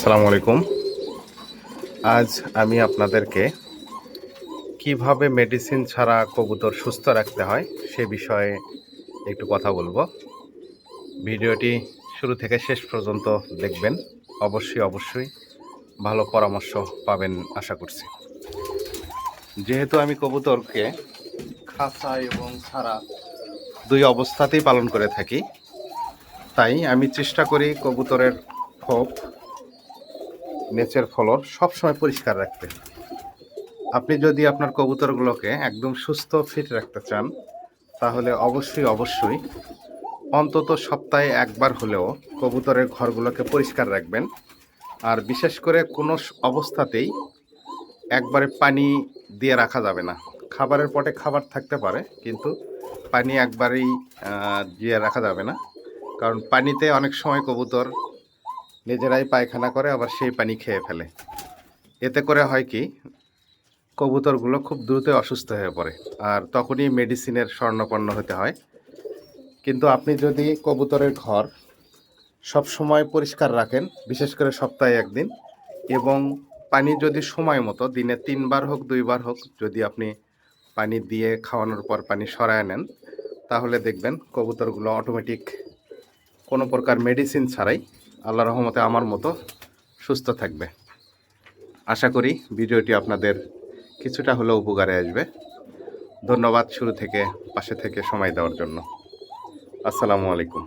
আসসালামু আলাইকুম। আজ আমি আপনাদেরকে কিভাবে মেডিসিন ছাড়া কবুতর সুস্থ রাখতে হয় সে বিষয়ে একটু কথা বলবো। ভিডিওটি শুরু থেকে শেষ পর্যন্ত দেখবেন। অবশ্যই ভালো পরামর্শ পাবেন আশা করছি। যেহেতু আমি কবুতরকে খাঁচা এবং ছাড়া দুই অবস্থাতেই পালন করে থাকি, তাই আমি চেষ্টা করি কবুতরের খোপ, নেচের ফ্লোর সবসময় পরিষ্কার রাখতে। আপনি যদি আপনার কবুতরগুলোকে একদম সুস্থ ফিট রাখতে চান, তাহলে অবশ্যই অন্তত সপ্তাহে একবার হলেও কবুতরের ঘরগুলোকে পরিষ্কার রাখবেন। আর বিশেষ করে কোনো অবস্থাতেই একবারে পানি দিয়ে রাখা যাবে না। খাবারের পটে খাবার থাকতে পারে, কিন্তু পানি একবারেই দিয়ে রাখা যাবে না, কারণ পানিতে অনেক সময় কবুতর নিজেরাই পায়খানা করে, আবার সেই পানি খেয়ে ফেলে। এতে করে হয় কি, কবুতরগুলো খুব দ্রুত অসুস্থ হয়ে পড়ে, আর তখনই মেডিসিনের শরণাপন্ন হতে হয়। কিন্তু আপনি যদি কবুতরের ঘর সব সময় পরিষ্কার রাখেন, বিশেষ করে সপ্তাহে একদিন, এবং পানি যদি সময় মতো দিনে 3 বার হোক 2 বার হোক যদি আপনি পানি দিয়ে খাওয়ানোর পর পানি সরায় নেন, তাহলে দেখবেন কবুতরগুলো অটোমেটিক কোনো প্রকার মেডিসিন ছাড়াই আল্লাহর রহমতে আমার মতো সুস্থ থাকবে। আশা করি ভিডিওটি আপনাদের কিছুটা হলেও উপকারে আসবে। ধন্যবাদ শুরু থেকে পাশে থেকে সময় দেওয়ার জন্য। আসসালামু আলাইকুম।